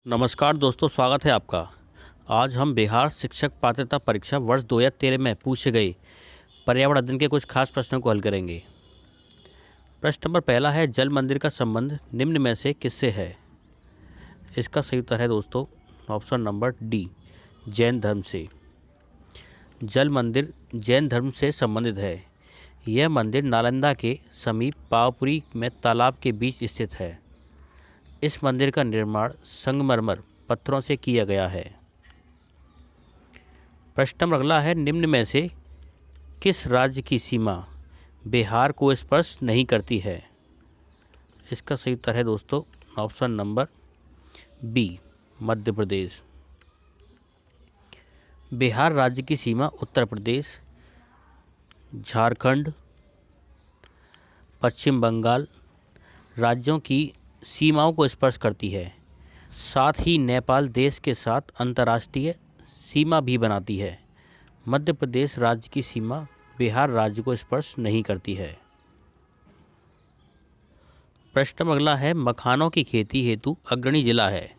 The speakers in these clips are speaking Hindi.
नमस्कार दोस्तों, स्वागत है आपका। आज हम बिहार शिक्षक पात्रता परीक्षा वर्ष 2013 में पूछे गए पर्यावरण अध्ययन के कुछ खास प्रश्नों को हल करेंगे। प्रश्न नंबर पहला है, जल मंदिर का संबंध निम्न में से किससे है? इसका सही उत्तर है दोस्तों ऑप्शन नंबर डी, जैन धर्म से। जल मंदिर जैन धर्म से संबंधित है। यह मंदिर नालंदा के समीप पावपुरी में तालाब के बीच स्थित है। इस मंदिर का निर्माण संगमरमर पत्थरों से किया गया है। प्रश्न नंबर अगला है, निम्न में से किस राज्य की सीमा बिहार को स्पर्श नहीं करती है? इसका सही उत्तर है दोस्तों option number B, Madhya Pradesh. Bihar राज्य की सीमा उत्तर प्रदेश, झारखंड, पश्चिम बंगाल राज्यों की सीमाओं को स्पर्श करती है। साथ ही नेपाल देश के साथ अंतर्राष्ट्रीय सीमा भी बनाती है। मध्य प्रदेश राज्य की सीमा बिहार राज्य को स्पर्श नहीं करती है। प्रश्न अगला है, मखानों की खेती हेतु अग्रणी जिला है।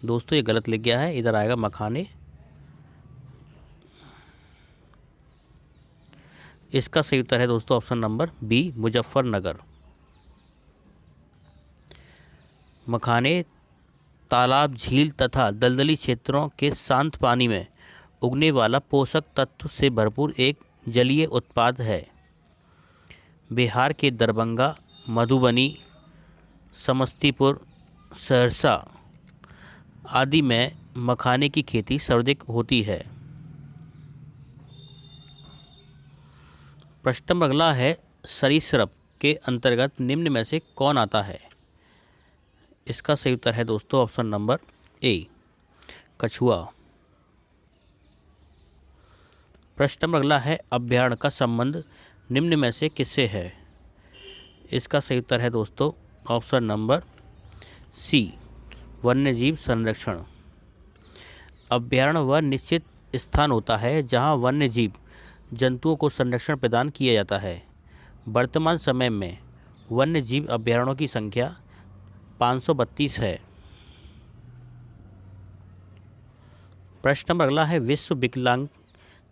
दोस्तों ये गलत लिख गया है, इधर आएगा मखाने। इसका सही उत्तर है दोस्तों ऑप्शन नंबर बी, मुजफ्फरनगर। मखाने तालाब, झील तथा दलदली क्षेत्रों के शांत पानी में उगने वाला पोषक तत्व से भरपूर एक जलीय उत्पाद है। बिहार के दरभंगा, मधुबनी, समस्तीपुर, सहरसा आदि में मखाने की खेती सर्वाधिक होती है। प्रश्न अगला है, सरीसृप के अंतर्गत निम्न में से कौन आता है? इसका सही उत्तर है दोस्तों ऑप्शन नंबर ए, कछुआ। प्रश्न नंबर अगला है, अभ्यारण्य का संबंध निम्न में से किससे है? इसका सही उत्तर है दोस्तों ऑप्शन नंबर सी, वन्यजीव संरक्षण। अभ्यारण्य वह निश्चित स्थान होता है जहां वन्यजीव जंतुओं को संरक्षण प्रदान किया जाता है। वर्तमान समय में वन्यजीव अभ्यारण्यों की संख्या 532 है। प्रश्न नंबर अगला है, विश्व विकलांग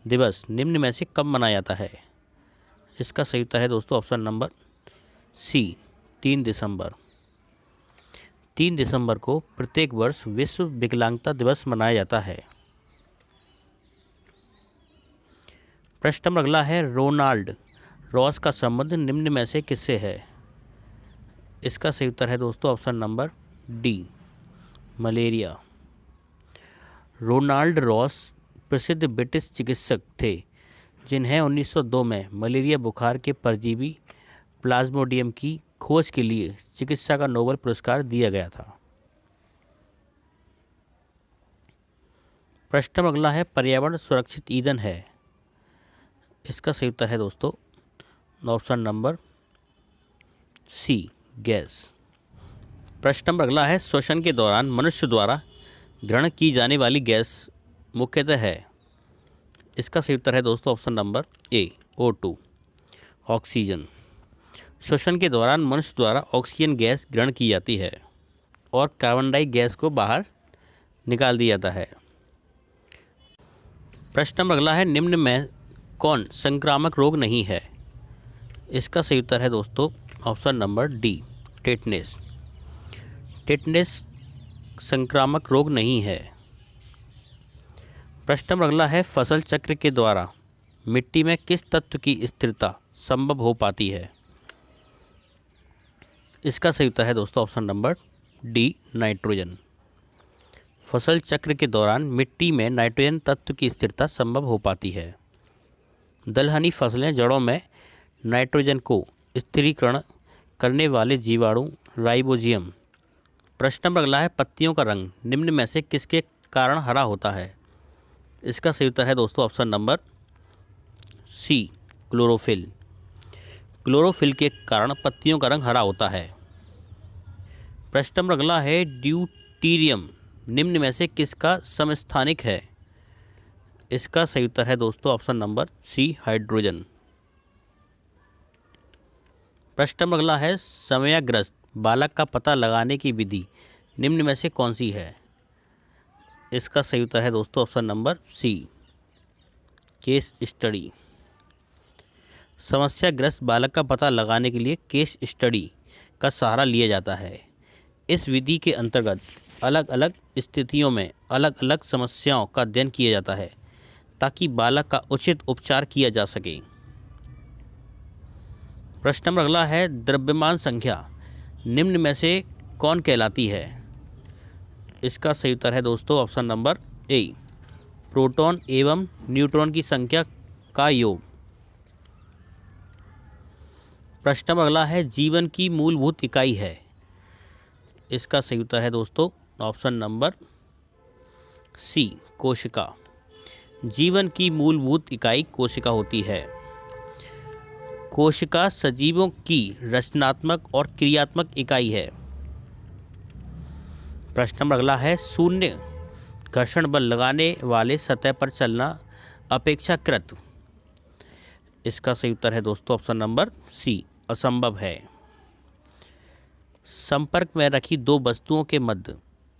दिवस निम्न में से कब मनाया जाता है? इसका सही उत्तर है दोस्तों ऑप्शन नंबर सी, 3 दिसंबर। 3 दिसंबर को प्रत्येक वर्ष विश्व विकलांगता दिवस मनाया जाता है। प्रश्न नंबर अगला है, रोनाल्ड रॉस का संबंध निम्न में से किससे है? इसका सही उत्तर है दोस्तों option number D, malaria. Ronald Ross प्रसिद्ध ब्रिटिश चिकित्सक थे जिन्हें 1902 में मलेरिया बुखार के परजीवी प्लाज्मोडियम की खोज के लिए चिकित्सा का नोबेल पुरस्कार दिया गया था। प्रश्न अगला है, पर्यावरण सुरक्षित ईंधन है। इसका सही उत्तर है दोस्तों ऑप्शन नंबर सी, गैस। प्रश्न नंबर अगला है, श्वसन के दौरान मनुष्य द्वारा ग्रहण की जाने वाली गैस मुख्यतः है। इसका सही उत्तर है दोस्तों option number A, O2, oxygen. श्वसन के दौरान मनुष्य द्वारा ऑक्सीजन गैस ग्रहण की जाती है और कार्बन डाई गैस को बाहर निकाल दिया जाता है। प्रश्न नंबर अगला है, निम्न में कौन संक्रामक रोग नहीं है? इसका सही उत्तर है दोस्तों option number D, tetanus. Tetanus संक्रामक रोग नहीं है। प्रश्न नंबर अगला है, फसल चक्र के द्वारा मिट्टी में किस तत्व की स्थिरता संभव हो पाती है? इसका सही उत्तर है दोस्तों ऑप्शन नंबर डी, नाइट्रोजन। फसल चक्र के दौरान मिट्टी में नाइट्रोजन तत्व की स्थिरता संभव हो पाती है। दलहनी फसलें जड़ों में नाइट्रोजन को स्थिरीकरण करने वाले जीवाणु राइबोजियम। प्रश्न नंबर अगला है, पत्तियों का रंग निम्न में से किसके कारण हरा होता है? इसका सही उत्तर है दोस्तों option number C, chlorophyll. Chlorophyll के कारण पत्तियों का रंग हरा होता है। प्रश्न नंबर अगला है, ड्यूटीरियम निम्न में से किसका समस्थानिक है? इसका सही उत्तर है दोस्तों ऑप्शन नंबर सी, हाइड्रोजन। प्रश्न नंबर अगला है, समस्याग्रस्त बालक का पता लगाने की विधि निम्न में से कौन सी है? इसका सही उत्तर है दोस्तों option number C, case study. समस्याग्रस्त बालक का पता लगाने के लिए केस स्टडी का सहारा लिया जाता है। इस विधि के अंतर्गत अलग अलग स्थितियों में अलग अलग समस्याओं का अध्ययन किया जाता है ताकि बालक का उचित उपचार किया जा सके। प्रश्न नंबर अगला है, द्रव्यमान संख्या निम्न में से कौन कहलाती है? इसका सही उत्तर है दोस्तों ऑप्शन नंबर ए, प्रोटॉन एवं न्यूट्रॉन की संख्या का योग। प्रश्न नंबर अगला है, जीवन की मूलभूत इकाई है। इसका सही उत्तर है दोस्तों ऑप्शन नंबर सी, कोशिका। जीवन की मूलभूत इकाई कोशिका होती है। कोशिका सजीवों की रचनात्मक और क्रियात्मक इकाई है। प्रश्न नंबर अगला है, शून्य घर्षण बल लगाने वाले सतह पर चलना अपेक्षाकृत। इसका सही उत्तर है दोस्तों ऑप्शन नंबर सी, असंभव है। संपर्क में रखी दो वस्तुओं के मध्य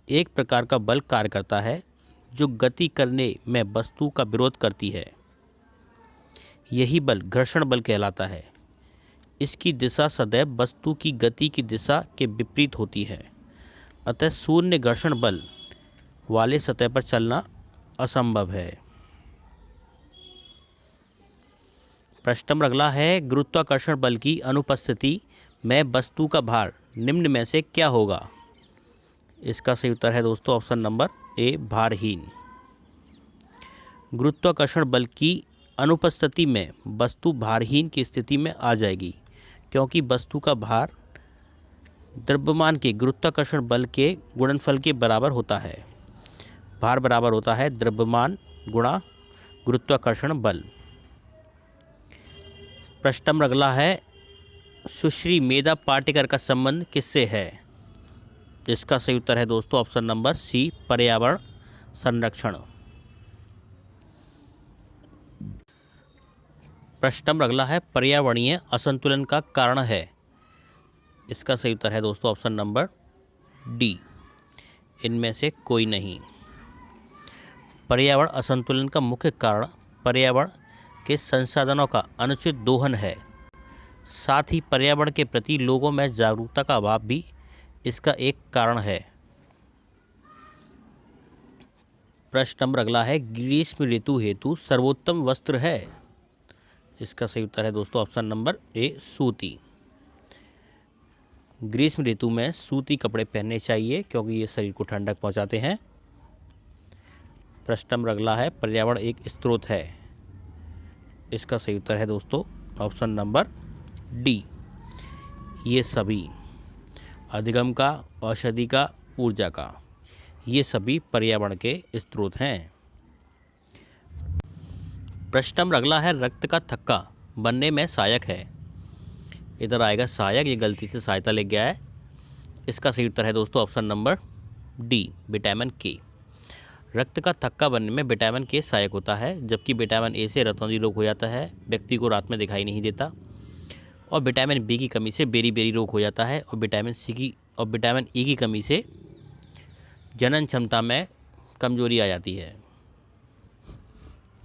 एक प्रकार का बल कार्य करता है जो गति करने में वस्तु का विरोध करती है। यही बल घर्षण बल कहलाता है। इसकी दिशा सदैव वस्तु की गति की दिशा के विपरीत होती है। अतः शून्य घर्षण बल वाले सतह पर चलना असंभव है। प्रश्न नंबर अगला है, गुरुत्वाकर्षण बल की अनुपस्थिति में वस्तु का भार निम्न में से क्या होगा? इसका सही उत्तर है दोस्तों ऑप्शन नंबर ए, भारहीन। गुरुत्वाकर्षण बल की अनुपस्थिति में वस्तु भारहीन की स्थिति में आ जाएगी क्योंकि वस्तु का भार द्रव्यमान के गुरुत्वाकर्षण बल के गुणनफल के बराबर होता है। भार बराबर होता है द्रव्यमान गुणा गुरुत्वाकर्षण बल। प्रश्न नंबर अगला है, सुश्री मेधा पाटेकर का संबंध किससे है? इसका सही उत्तर है दोस्तों ऑप्शन नंबर सी, पर्यावरण संरक्षण। प्रश्न नंबर अगला है, पर्यावरणीय असंतुलन का कारण है। इसका सही उत्तर है दोस्तों ऑप्शन नंबर डी, इनमें से कोई नहीं। पर्यावरण असंतुलन का मुख्य कारण पर्यावरण के संसाधनों का अनुचित दोहन है। साथ ही पर्यावरण के प्रति लोगों में जागरूकता का अभाव भी इसका एक कारण है। प्रश्न नंबर अगला है, ग्रीष्म ऋतु हेतु सर्वोत्तम वस्त्र है। इसका सही उत्तर है दोस्तों ऑप्शन नंबर ए, सूती। ग्रीष्म ऋतु में सूती कपड़े पहनने चाहिए क्योंकि ये शरीर को ठंडक पहुंचाते हैं। प्रश्न नंबर अगला है, पर्यावरण एक स्रोत है। इसका सही उत्तर है दोस्तों ऑप्शन नंबर डी, ये सभी। अधिगम का, औषधि का, ऊर्जा का, ये सभी पर्यावरण के स्रोत हैं। प्रश्न नंबर अगला है, रक्त का थक्का बनने में सहायक है। इधर आएगा सहायक, ये गलती से सहायता ले गया है। इसका सही उत्तर है दोस्तों ऑप्शन नंबर डी, विटामिन के। रक्त का थक्का बनने में विटामिन के सहायक होता है, जबकि विटामिन ए से रतौंधी रोग हो जाता है, व्यक्ति को रात में दिखाई नहीं देता। और विटामिन बी की कमी से बेरी रोग हो जाता है। और विटामिन ई की कमी से जनन क्षमता में कमजोरी आ जाती है।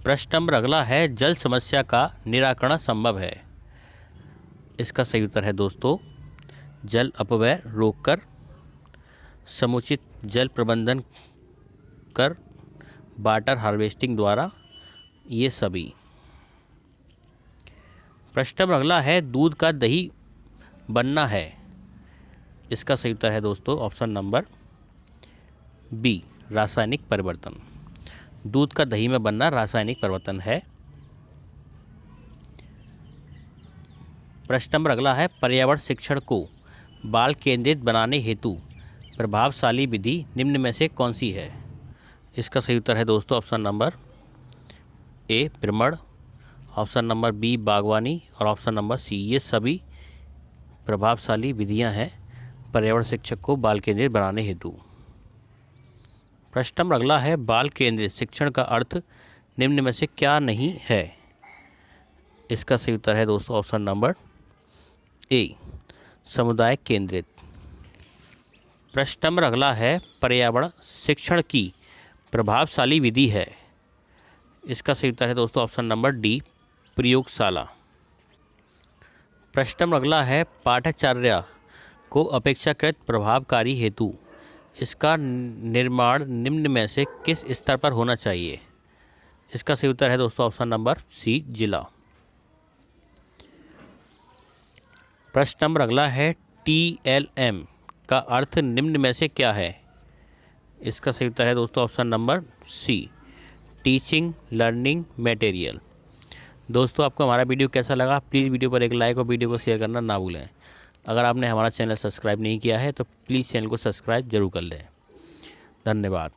प्रश्न नंबर अगला है, जल समस्या का निराकरण संभव है। इसका सही उत्तर है दोस्तों, जल अपव्यय रोककर, समुचित जल प्रबंधन कर, वाटर हार्वेस्टिंग द्वारा, ये सभी। प्रश्न नंबर अगला है, दूध का दही बनना है। इसका सही उत्तर है दोस्तों ऑप्शन नंबर बी, रासायनिक परिवर्तन। दूध का दही में बनना रासायनिक परिवर्तन है। प्रश्न नंबर अगला है, पर्यावरण शिक्षण को बाल केंद्रित बनाने हेतु प्रभावशाली विधि निम्न में से कौन सी है? इसका सही उत्तर है दोस्तों ऑप्शन नंबर ए, भ्रमण, ऑप्शन नंबर बी, बागवानी और ऑप्शन नंबर सी, ये सभी प्रभावशाली विधियां हैं पर्यावरण शिक्षक को बाल केंद्रित बनाने हेतु। प्रश्न नंबर अगला है, बाल केंद्रित शिक्षण का अर्थ निम्न में से क्या नहीं है? इसका सही उत्तर है दोस्तों ऑप्शन नंबर ए, समुदाय केंद्रित। प्रश्न नंबर अगला है, पर्यावरण शिक्षण की प्रभावशाली विधि है। इसका सही उत्तर है दोस्तों ऑप्शन नंबर डी, प्रयोगशाला। प्रश्न नंबर अगला है, पाठ्यचर्या को अपेक्षाकृत प्रभावकारी हेतु इसका निर्माण निम्न में से किस स्तर पर होना चाहिए। इसका सही उत्तर है दोस्तों ऑप्शन नंबर सी, जिला। प्रश्न नंबर अगला है, TLM का अर्थ निम्न में से क्या है। इसका सही उत्तर है दोस्तों option number C, teaching learning material. दोस्तों आपको हमारा वीडियो कैसा लगा, प्लीज़ वीडियो पर एक लाइक और वीडियो को शेयर करना ना भूलें। अगर आपने हमारा चैनल सब्सक्राइब नहीं किया है तो प्लीज़ चैनल को सब्सक्राइब जरूर कर लें। धन्यवाद।